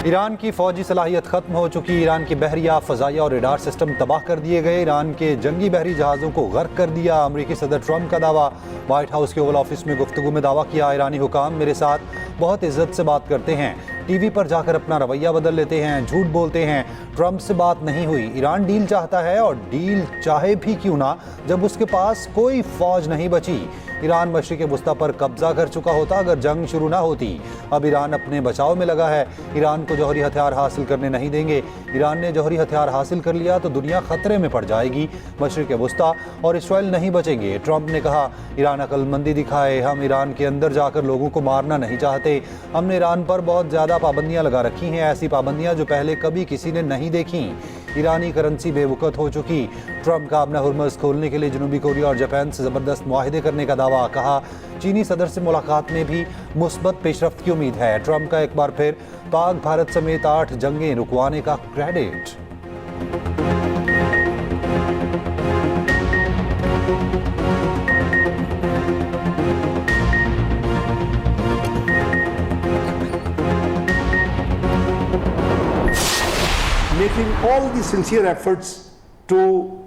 Iran की फौजी सलाहियत खत्म हो चुकी। ईरान की बहरिया, फ़ज़ाइया और रडार सिस्टम तबाह कर दिए गए। ईरान के जंगी बहरी जहाज़ों को गर्क कर दिया। अमरीकी सदर ट्रंप का दावा। व्हाइट हाउस के ओवल ऑफिस में गुफ्तगू में दावा किया, ईरानी हुकाम मेरे साथ बहुत इज्जत से बात करते हैं, टीवी पर जाकर अपना रवैया बदल लेते हैं, झूठ बोलते हैं। ट्रंप से बात नहीं हुई। ईरान डील चाहता है और डील चाहे भी क्यों ना, जब उसके पास कोई फौज नहीं बची। ईरान मशरिक़ वुस्ता पर कब्जा कर चुका होता अगर जंग शुरू ना होती। अब ईरान अपने बचाव में लगा है। ईरान को जौहरी हथियार हासिल करने नहीं देंगे। ईरान ने जौहरी हथियार हासिल कर लिया तो दुनिया खतरे में पड़ जाएगी। मशरिक़ वुस्ता और इसराइल नहीं बचेंगे। ट्रंप ने कहा, ईरान अक्लमंदी दिखाए, हम ईरान के अंदर जाकर लोगों को मारना नहीं चाहते। हमने ईरान पर बहुत ज़्यादा पाबंदियाँ लगा रखी हैं, ऐसी पाबंदियाँ जो पहले कभी किसी ने नहीं देखी। ईरानी करेंसी बेवकूफ़ हो चुकी। ट्रंप का अपना हुर्मुज़ खोलने के लिए जनूबी कोरिया और जापान से ज़बरदस्त मुआहदे करने का दावा। कहा, चीनी सदर से मुलाकात में भी मुस्बत पेशरफ्त की उम्मीद है। ट्रंप का एक बार फिर पाक भारत समेत 8 जंगें रुकवाने का credit. Making all the sincere efforts to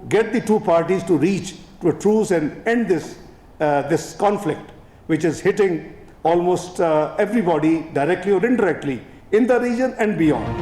get the two parties to reach to a truce and end this conflict, which is hitting almost everybody directly or indirectly in the region and beyond.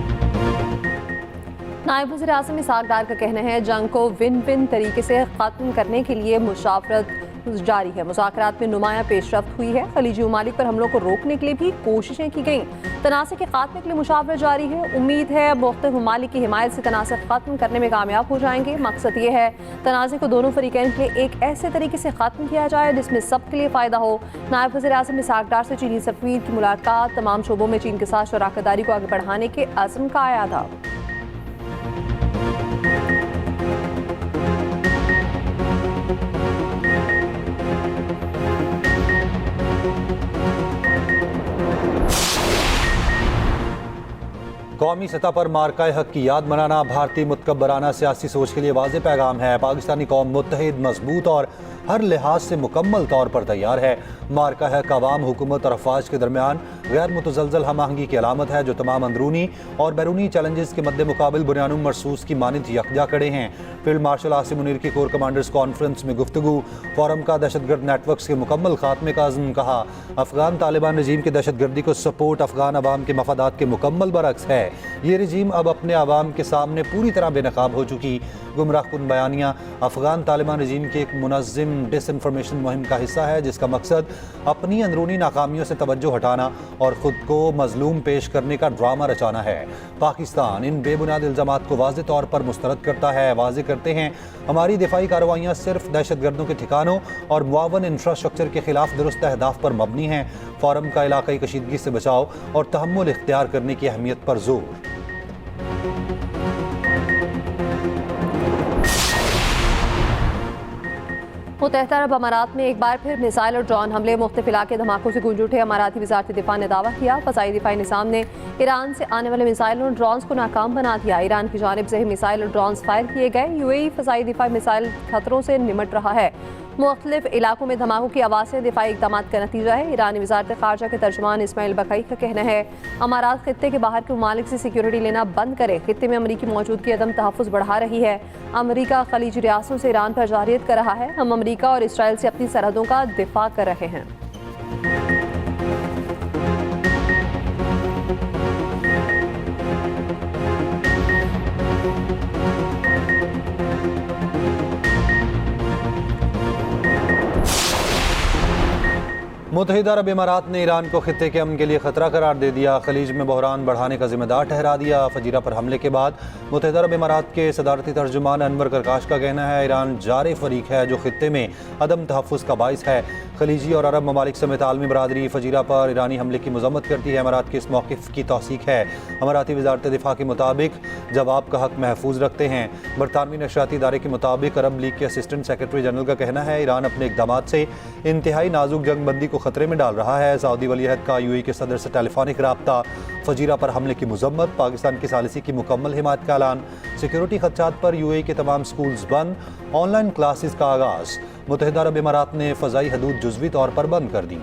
नायब वज़ीर आज़म इसहाक़ डार का कहना है, जंग को win win तरीके से ख़त्म करने के लिए मुशावरत जारी है। मुज़ाकरात में नुमायां पेशरफ्त हुई है। खलीजी ममालिक पर हमलों को रोकने के लिए भी कोशिशें की गईं। तनाज़े के खात्मे के लिए मुशावरत जारी है। उम्मीद है मुख्तलिफ ममालिक की हिमायत से तनाज़े ख़त्म करने में कामयाब हो जाएंगे। मकसद ये है तनाज़े को दोनों फ़रीक़ैन के लिए एक ऐसे तरीके से ख़त्म किया जाए जिसमें सबके लिए फ़ायदा हो। नायब वज़ीर आज़म इसहाक़ डार से चीनी सफ़ीर की मुलाकात तमाम शोबों में चीन के साथ शराकतदारी को आगे बढ़ाने के अज़्म का आया था। कौमी सतह पर मार्का हक की याद मनाना भारतीय मुतकब्बराना सियासी सोच के लिए वाज़ेह पैगाम है। पाकिस्तानी कौम मुत्तहिद, मजबूत और हर लिहाज से मुकम्मल तौर पर तैयार है। मार्का हक अवाम, हुकूमत और अफवाज के दरमियान गैर मुतज़लज़ल हम आहंगी की अलामत है जो तमाम अंदरूनी और बैरूनी चैलेंजेस के मद्दे मुकाबिल बुनियानुम मरसूस की मानिंद यकजा खड़े हैं। फील्ड मार्शल आसिम मुनीर की कोर कमांडर्स कॉन्फ्रेंस में गुफ्तगू। फोरम का दहशतगर्द नेटवर्क के मुकम्मल खात्मे का अज़्म। कहा, अफगान तालिबान रजीम की दहशतगर्दी को सपोर्ट अफगान अवाम के मफादात के मुकम्मल बरक्स है। ये रजीम अब अपने अवाम के सामने पूरी तरह बेनकाब हो चुकी। गुमराहकुन बयानियाँ अफगान तालिबान रजीम की एक मुनज़्ज़म डिसइंफॉर्मेशन मुहिम का हिस्सा है जिसका मकसद अपनी अंदरूनी नाकामियों से तवज्जो हटाना और ख़ुद को मजलूम पेश करने का ड्रामा रचाना है। पाकिस्तान इन बेबुनियाद इल्ज़ामात को वाज़ेह तौर पर मुस्तरद करता है। वाज़ेह करते हैं, हमारी दिफाई कार्रवाइयाँ सिर्फ दहशतगर्दों के ठिकानों और मुआवन इंफ्रास्ट्रक्चर के खिलाफ दुरुस्त अहदाफ पर मबनी हैं। फोरम का इलाक़ाई कशीदगी से बचाव और तहम्मुल इख्तियार करने की अहमियत पर जोर। मुत्तहिदा अरब अमारात में एक बार फिर मिसाइल और ड्रोन हमले, मुख्तलिफ इलाके धमाकों से गूंज उठे। अमाराती वज़ारत दिफा ने दावा किया, फ़ज़ाई दिफाई निज़ाम ने ईरान से आने वाले मिसाइल और ड्रोन्स को नाकाम बना दिया। ईरान की जानिब से ही मिसाइल और ड्रोन्स फायर किए गए। यूएई फ़ज़ाई दिफाई मिसाइल खतरों से निमट रहा है। मुख्तलिफ इलाकों में धमाकों की आवाज़ें दिफाई इक़दाम का नतीजा है। ईरानी वज़ारत ख़ारजा के तर्जुमान इस्माइल बकई का कहना है, अमारात ख़ित्ते के बाहर के ममालिक से सिक्योरिटी लेना बंद करे। ख़ित्ते में अमरीकी मौजूदगी अदम तहफ़्फ़ुज़ बढ़ा रही है। अमरीका खलीजी रियासतों से ईरान पर जारियत कर रहा है। हम अमरीका और इसराइल से अपनी सरहदों का दिफा कर रहे हैं। मुत्तहिदा अरब इमारात ने ईरान को खित्ते के अमन के लिए खतरा करार दे दिया। खलीज में बहरान बढ़ाने का जिम्मेदार ठहरा दिया। फजीरा पर हमले के बाद मुत्तहिदा अरब इमारात के सदारती तर्जुमान अनवर करकाश का कहना है, ईरान जारे फरीक है जो खित्ते में अदम तहफ़्फ़ुज़ का बाइस है। खलीजी और अरब ममालिक समेत आलमी बरादरी फजीरा पर ईरानी हमले की मज़म्मत करती है। इमारात के इस मौक़िफ़ की तौसीक़ है। अमाराती वज़ारत दिफ़ा के मुताबिक जवाब का हक़ महफूज रखते हैं। बरतानवी नशरियाती इदारे के मुताबिक अरब लीग के असिस्टेंट सेक्रेटरी जनरल का कहना है, ईरान अपने इक़दामात से इंतहाई नाजुक जंगबंदी को खतरे में डाल रहा है। सऊदी वलीअहद का यूएई के सदर से टेलीफोनिक राब्ता। फजीरा पर हमले की मज़म्मत। पाकिस्तान की सालिसी की मुकम्मल हिमायत का ऐलान। सिक्योरिटी खदशात पर यूएई के तमाम स्कूल्स बंद। ऑनलाइन क्लासेस का आगाज़। मुत्तहिदा अरब इमारात ने फ़ज़ाई हदूद जुज़वी तौर पर बंद कर दी।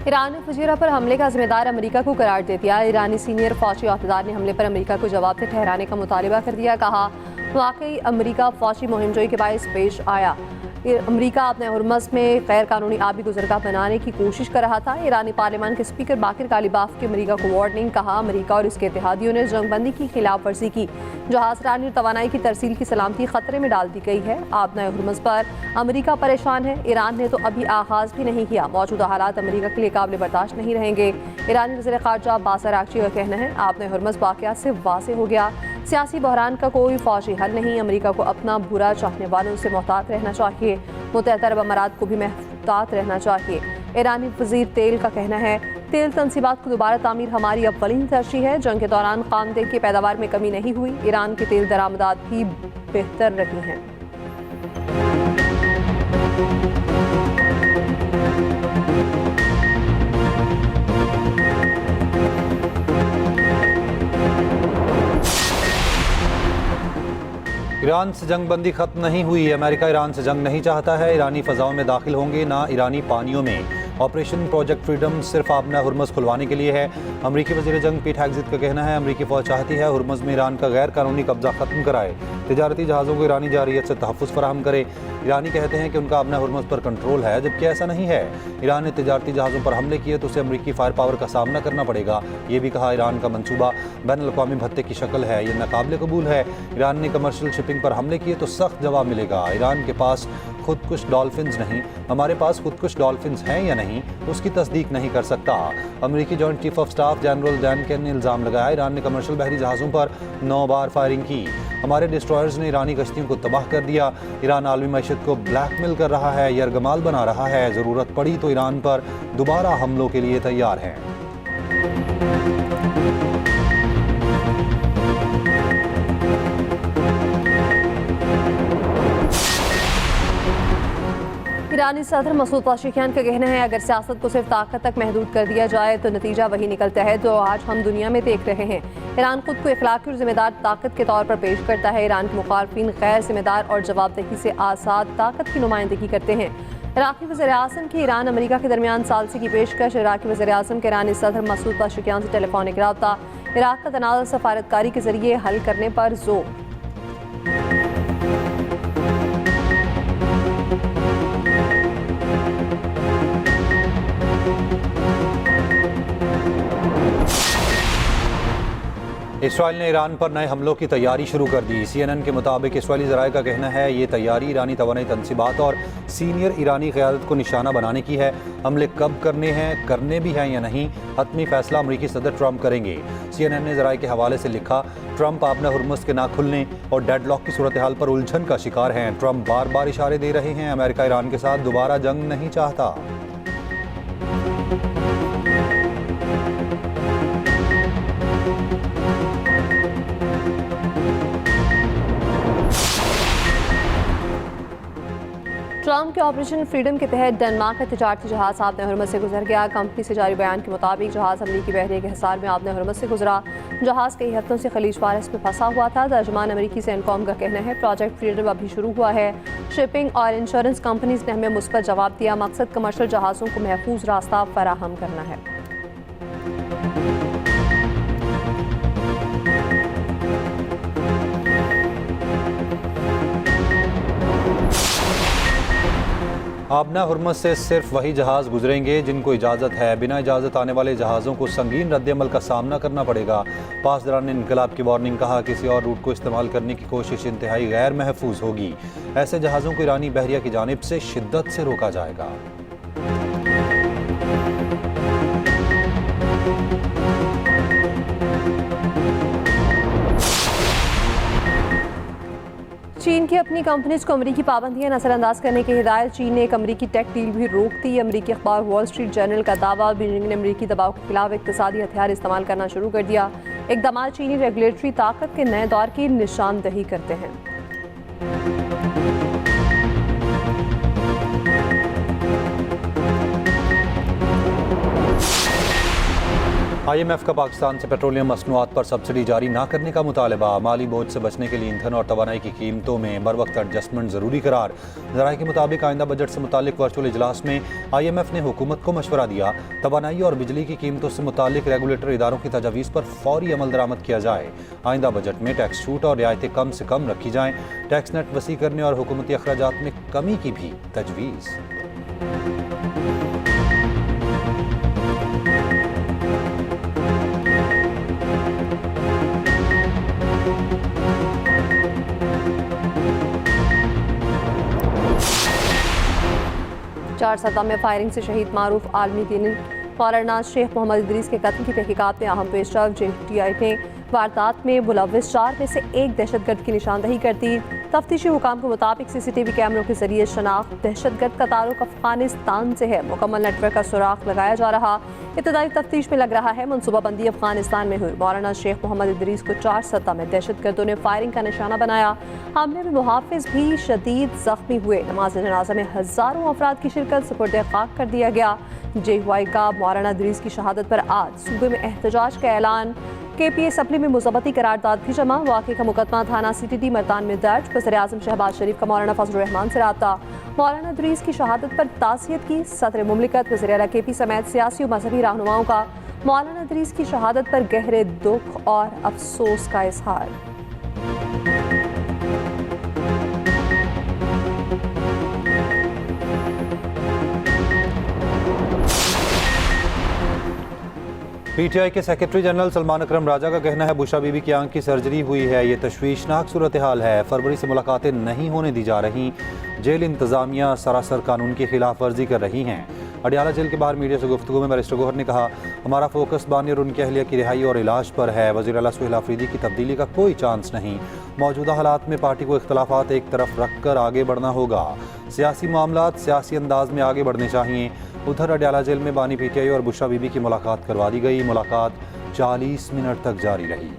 ईरान ने फजीरा पर हमले का जिम्मेदार अमेरिका को करार दे दिया। ईरानी सीनियर फौजी अहदेदार ने हमले पर अमेरिका को जवाब से ठहराने का मुतालिबा कर दिया। कहा, वाकई अमेरिका फौजी मुहिमजोई के बायस पेश आया। अमेरिका अपने हुर्मस में गैर कानूनी आबी गुजरगाह बनाने की कोशिश कर रहा था। ईरानी पार्लियामान के स्पीकर बाकिर कालीबाफ की अमेरिका को वार्निंग। कहा, अमेरिका और इसके इत्तेहादियों ने जंगबंदी की खिलाफ वर्जी की। जहाज़रानी और तवानाई की तरसील की सलामती खतरे में डाल दी गई है। आबना हुर्मस पर अमेरिका परेशान है। ईरान ने तो अभी आगाज भी नहीं किया। मौजूदा हालात अमेरिका के लिए काबिल बर्दाश्त नहीं रहेंगे। ईरानी वज़ीर ख़ारजा अब्बास अराग़ची का कहना है, आबना हुर्मस वाक़यात से वाज़ेह हो गया, सियासी बहरान का कोई फौजी हल नहीं। अमेरिका को अपना बुरा चाहने वालों से मोहतात रहना चाहिए। मुत्तहदा अरब अमारात को भी महतात रहना चाहिए। ईरानी वज़ीर तेल का कहना है, तेल तनसीबात को दोबारा तामीर हमारी अव्वलीन तरजीह है। जंग के दौरान खामतेल की पैदावार में कमी नहीं हुई। ईरान के तेल दरामदात भी बेहतर रही हैं। ईरान से जंग बंदी खत्म नहीं हुई। अमेरिका ईरान से जंग नहीं चाहता है। ईरानी फ़ज़ाओं में दाखिल होंगे, ना ईरानी पानियों में। ऑपरेशन प्रोजेक्ट फ्रीडम सिर्फ आबना हुर्मस खुलवाने के लिए है। अमरीकी वज़ीर जंग पीट हेग्ज़िट का कहना है, अमरीकी फ़ौज चाहती है हुर्मस में ईरान का गैर कानूनी कब्जा ख़त्म कराए, तिजारती जहाज़ों को ईरानी जारियत से तहफ़्फ़ुज़ फराहम करे। ईरानी कहते हैं कि उनका आबना हुर्मस पर कंट्रोल है, जबकि ऐसा नहीं है। ईरान ने तिजारती जहाज़ों पर हमले किए तो उसे अमरीकी फायर पावर का सामना करना पड़ेगा। ये भी कहा, ईरान का मनसूबा बैनुल-अक़वामी भत्ते की शक्ल है, ये नाकाबिल कबूल है। ईरान ने कमर्शियल शिपिंग पर हमले किए तो सख्त जवाब मिलेगा। ईरान के पास खुदकुश डॉल्फिन्स नहीं, हमारे पास खुदकुश डॉल्फिन्स हैं या नहीं, उसकी तस्दीक नहीं कर सकता। अमरीकी joint chief of staff general Dan Caine ने इल्ज़ाम लगाया, ईरान ने कमर्शियल बहरी जहाज़ों पर 9 बार फायरिंग की। हमारे डिस्ट्रॉयर्स ने ईरानी कश्तियों को तबाह कर दिया। ईरान आलमी मईशत को ब्लैकमेल कर रहा है, यरगमाल बना रहा है। ज़रूरत पड़ी तो ईरान पर दोबारा हमलों के लिए तैयार है। ईरानी सदर मसूद पेज़ेश्कियान का कहना है, अगर सियासत को सिर्फ ताकत तक महदूद कर दिया जाए तो नतीजा वही निकलता है जो आज हम दुनिया में देख रहे हैं। ईरान खुद को इखलाकी और जिम्मेदार ताकत के तौर पर पेश करता है। ईरान के मुखालफिन गैर जिम्मेदार और जवाबदेही से आज़ाद ताकत की नुमाइंदगी करते हैं। इराक़ी वज़ीर-ए-आज़म की ईरान अमेरिका के दरमियान सालसी की पेशकश। इराक़ी वज़ीर-ए-आज़म के ईरानी सदर मसूद पेज़ेश्कियान से टेलीफोनिक रब्ता। इराक़ का तनाज़ा सफारतकारी के जरिए हल करने पर जोर। इसराइल ने ईरान पर नए हमलों की तैयारी शुरू कर दी। CNN के मुताबिक इसराइली ज़राए का कहना है, ये तैयारी ईरानी तवानाई तनसीबात और सीनियर ईरानी क़यादत को निशाना बनाने की है। हमले कब करने हैं, करने भी हैं या नहीं, हतमी फैसला अमरीकी सदर ट्रंप करेंगे। CNN ने ज़राए के हवाले से लिखा, ट्रंप आबना हुर्मस के ना खुलने और डेडलॉक की सूरत हाल पर उलझन का शिकार हैं। ट्रंप बार बार इशारे दे रहे हैं, अमेरिका ईरान के साथ दोबारा जंग नहीं चाहता। ट्रंप के ऑपरेशन फ्रीडम के तहत डेनमार्क का तिजारती जहाज़ आबना हुर्मस से गुजर गया। कंपनी से जारी बयान के मुताबिक जहाज़ अमरीकी बहरे के हिसार में आबना हुर्मस से गुजरा। जहाज़ कई हफ्तों से खलीज फारस में फंसा हुआ था। तर्जुमान अमरीकी सेंटकॉम का कहना है, प्रोजेक्ट फ्रीडम अभी शुरू हुआ है। शिपिंग और इंश्योरेंस कंपनीज ने हमें मुस्बत जवाब दिया। मकसद कमर्शियल जहाज़ों को महफूज रास्ता फराहम करना है। आबना हुर्मस से सिर्फ वही जहाज़ गुजरेंगे जिनको इजाज़त है। बिना इजाज़त आने वाले जहाज़ों को संगीन रद्दअमल का सामना करना पड़ेगा। पासदारान इनकलाब की वार्निंग, कहा किसी और रूट को इस्तेमाल करने की कोशिश इंतहाई गैर महफूज होगी। ऐसे जहाज़ों को ईरानी बहरिया की जानिब से शिद्दत से रोका जाएगा। चीन की अपनी कंपनीज को अमरीकी पाबंदियां नजरअंदाज करने की हिदायत। चीन ने एक अमरीकी टेक डील भी रोक दी। अमरीकी अखबार वॉल स्ट्रीट जर्नल का दावा, बीजिंग ने अमरीकी दबाव के खिलाफ इक्तिसादी हथियार इस्तेमाल करना शुरू कर दिया। इक़दामात चीनी रेगुलेटरी ताकत के नए दौर की निशानदही करते हैं। IMF का पाकिस्तान से पेट्रोलियम मसनूआत पर सब्सिडी जारी ना करने का मुतालबा। माली बोझ से बचने के लिए ईंधन और तवानाई की कीमतों में बर वक्त एडजस्टमेंट ज़रूरी करार। ज़राए के मुताबिक आइंदा बजट से मुतालिक वर्चुअल इजलास में IMF ने हुकूमत को मशवरा दिया, तवानाई और बिजली की कीमतों से मुतालिक रेगुलेटर इदारों की तजावीज़ पर फौरी अमल दरामद किया जाए। आइंदा बजट में टैक्स छूट और रियायतें कम से कम रखी जाएँ। टैक्स नेट वसी करने और हुकूमती अखराजात में कमी की भी तजवीज़। चार सतह में फायरिंग से शहीद मारूफ आलमी दीनी मौलाना शेख मोहम्मद इदरीस के कत्ल की तहकीकात में अहम पेशरफ। JTI ने वारदात में मुलव्विस 4 में से एक दहशतगर्द की निशानदही कर दी। तफ्तीशी हुकाम के मुताबिक CCTV कैमरों के जरिए शनाख्त दहशतगर्द का ताल्लुक अफगानिस्तान से है। मुकम्मल नेटवर्क का सुराख लगाया जा रहा। इब्तदाई तफ्तीश में लग रहा है मनसूबाबंदी अफगानिस्तान में हुई। मौलाना शेख मोहम्मद इदरीस को 4 सतह में दहशतगर्दों ने फायरिंग का निशाना बनाया। हमले में मुहाफिज भी शदीद जख्मी हुए। नमाज जनाजा में हजारों अफराद की शिरकत, सुपुर्द खाक कर दिया गया। JY का मौलाना इदरीस की शहादत पर आज सूबे में एहतजाज का ऐलान। KPA असम्बली में मुज़ब्बती करारदाद भी जमा। वाक़े का मुकदमा थाना CTD मर्दान में दर्ज। वज़ीर-ए-आज़म शहबाज शरीफ का मौलाना फजल रहमान से राब्ता। मौलाना इदरीस की शहादत पर ताज़ियत की। सदर मुमलिकत, वज़ीर-ए-आला KP समेत सियासी और मजहबी रहनुमाओं का मौलाना इदरीस की शहादत पर गहरे दुख और अफसोस का इजहार। PTI के सेक्रेटरी जनरल सलमान अकरम राजा का कहना है बुशा बीबी की आंख की सर्जरी हुई है। ये तशवीशनाक सूरत हाल है। फरवरी से मुलाकातें नहीं होने दी जा रही। जेल इंतजामिया सरासर कानून की खिलाफ वर्जी कर रही हैं। अडियाला जेल के बाहर मीडिया से गुफ्तगू में बैरिस्टर गौहर ने कहा, हमारा फोकस बानी और उनकी अहलिया की रिहाई और इलाज पर है। वज़ीर आला सुहेल आफरीदी की तब्दीली का कोई चांस नहीं। मौजूदा हालात में पार्टी को इख्तलाफात एक तरफ रख कर आगे बढ़ना होगा। सियासी मामलात सियासी अंदाज में आगे बढ़ने चाहिए। उधर अडियाला जेल में बानी PTI और बुशा बीबी की मुलाकात करवा दी गई। मुलाकात 40 मिनट तक जारी रही।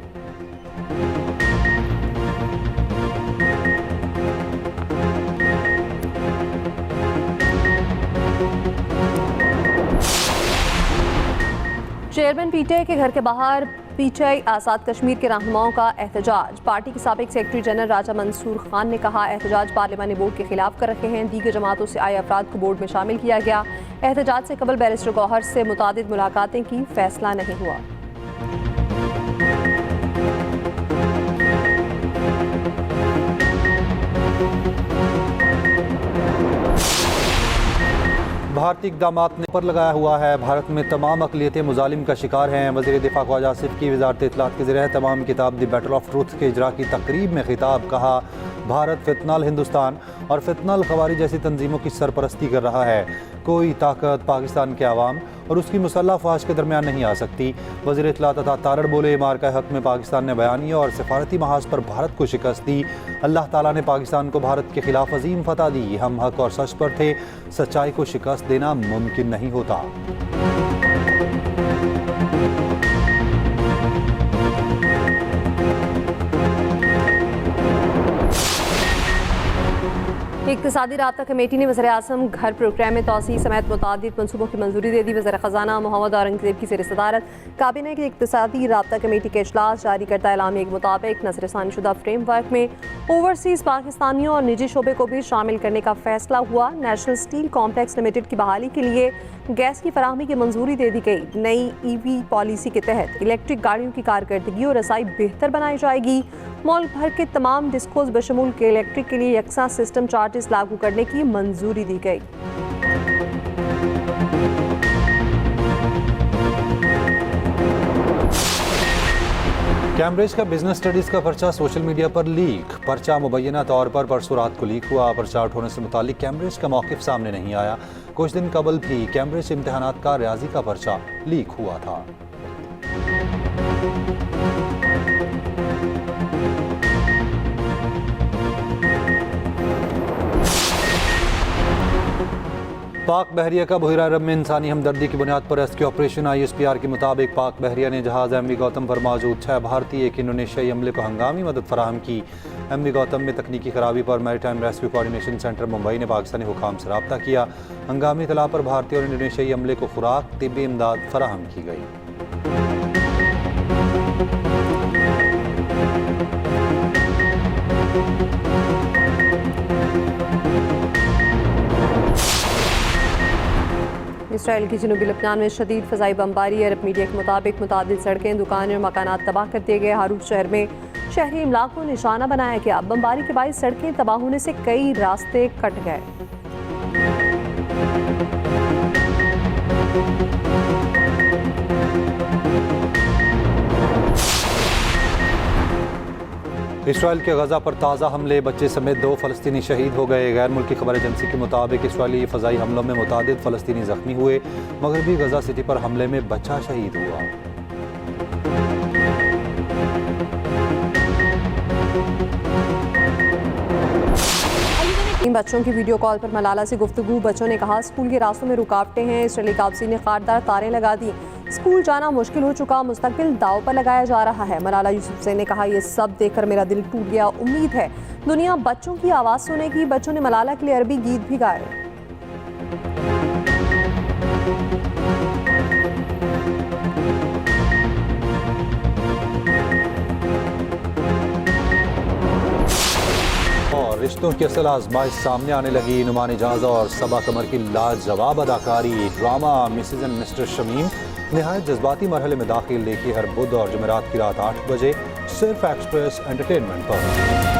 चेयरमैन PTI के घर के बाहर PTI आज़ाद कश्मीर के रहनुमाओं का एहतजाज। पार्टी के साबिक सेक्रेटरी जनरल राजा मंसूर खान ने कहा, एहतजाज पार्लिमानी बोर्ड के खिलाफ कर रहे हैं। दीगर जमातों से आए अफराद को बोर्ड में शामिल किया गया। एहतजाज से कबल बैरिस्टर गौहर से मुतादिद मुलाकातें की, फैसला नहीं हुआ। भारतीय इक़दामात ने पर लगाया हुआ है। भारत में तमाम अक़लियतें मुजालिम का शिकार हैं। वज़ीर दिफ़ा ख्वाजा आसिफ की वज़ारत इत्तलात के ज़रिए तमाम किताब द बैटल ऑफ ट्रूथ के इजरा की तकरीब में खिताब। कहा, भारत फितनल हिंदुस्तान और फितनल ख़वारी जैसी तंजीमों की सरपरस्ती कर रहा है। कोई ताकत पाकिस्तान के अवाम और उसकी मुसल्लह फ़ौज के दरमियान नहीं आ सकती। वज़ीर इत्तलात अता तारड़ बोले, मार्का हक़ में पाकिस्तान ने बयानिया और सिफारती महाज पर भारत को शिकस्त दी। अल्लाह ताला ने पाकिस्तान को भारत के खिलाफ अजीम फतह दी। हम हक़ और सच पर थे। सच्चाई को शिकस्त देना मुमकिन नहीं होता। इक़्तिसादी राब्ता कमेटी ने वज़ीर-ए-आज़म घर प्रोग्राम में तोसी समेत मुतादिद मनसूबों की मंजूरी दे दी। वज़ीर ख़जाना मोहम्मद औरंगज़ेब की ज़ेर सदारत काबीना की इक़्तिसादी राब्ता कमेटी के इजलास जारी करता एलामिया के मुताबिक नज़रसानी शुदा फ्रेमवर्क में ओवरसीज़ पाकिस्तानियों और निजी शोबे को भी शामिल करने का फैसला हुआ। नेशनल स्टील कॉम्प्लेक्स लिमिटेड की बहाली के लिए गैस की फराहमी की मंजूरी दे दी गई। नई EV पॉलिसी के तहत इलेक्ट्रिक गाड़ियों की कारकर्दगी और रसाई बेहतर बनाई जाएगी। मुल्क भर के तमाम डिस्कोज बशमूल के इलेक्ट्रिक के लिए यकसा सिस्टम चार्जेस लागू करने की मंजूरी दी गई। कैम्ब्रिज का बिजनेस स्टडीज़ का पर्चा सोशल मीडिया पर लीक। पर्चा मुबैना तौर पर परसों रात को लीक हुआ। पर्चा आउट होने से मुतालिक कैम्ब्रिज का मौक़िफ़ सामने नहीं आया। कुछ दिन कबल भी कैम्ब्रिज इम्तहानात का रियाजी का पर्चा लीक हुआ था। पाक बहरिया का बहिरा अरब में इंसानी हमदर्दी की बुनियाद पर रेस्क्यू ऑपरेशन। ISPR के मुताबिक पाक बहरिया ने जहाज़ MV गौतम पर मौजूद 6 भारतीय एक इंडोनेशियाई अमले को हंगामी मदद फराहम की। MV गौतम में तकनीकी खराबी पर maritime rescue coordination centre Mumbai ने पाकिस्तानी हुकाम से रब्ता किया। हंगामी इतला पर भारतीय और इंडोनेशियाई अमले को खुराक तिब्बी इमदाद फराहम की गई। इसराइल की जनूबी लबनान में शदीद फ़ज़ाई बमबारी। अरब मीडिया के मुताबिक मुतादिल सड़कें, दुकानें और मकानात तबाह कर दिए गए। हारूफ शहर में शहरी इमलाक को निशाना बनाया गया। बमबारी के बाद सड़कें तबाह होने से कई रास्ते कट गए। इसराइल के गजा पर ताज़ा हमले, बच्चे समेत 2 फ़लस्तीनी शहीद हो गए। गैर मुल्की खबर एजेंसी के मुताबिक इसराइली फ़ज़ाई हमलों में मुतादिद फ़लस्तीनी ज़ख्मी हुए। मगरबी गजा सिटी पर हमले में बच्चा शहीद हुआ। इन बच्चों की वीडियो कॉल पर मलाला से गुफ्तगू। बच्चों ने कहा स्कूल के रास्तों में रुकावटें हैं। इसराइली काबसी ने खारदार तारें लगा दी। स्कूल जाना मुश्किल हो चुका, मुस्तकबिल दाव पर लगाया जा रहा है। मलाला यूसुफज़ई ने कहा यह सब देखकर मेरा दिल टूट गया। उम्मीद है दुनिया बच्चों की आवाज़ सुनेगी। बच्चों ने मलाला के लिए अरबी गीत भी गाए। और रिश्तों की असल आजमाइश सामने आने लगी। नुमान इजाज़ और सबा कमर की लाजवाब अदाकारी। Drama Mrs and Mister Shamim नहायत जज्बाती मरहले में दाखिल। देखिए हर बुध और जुमेरात की रात 8 बजे सिर्फ एक्सप्रेस एंटरटेनमेंट पर।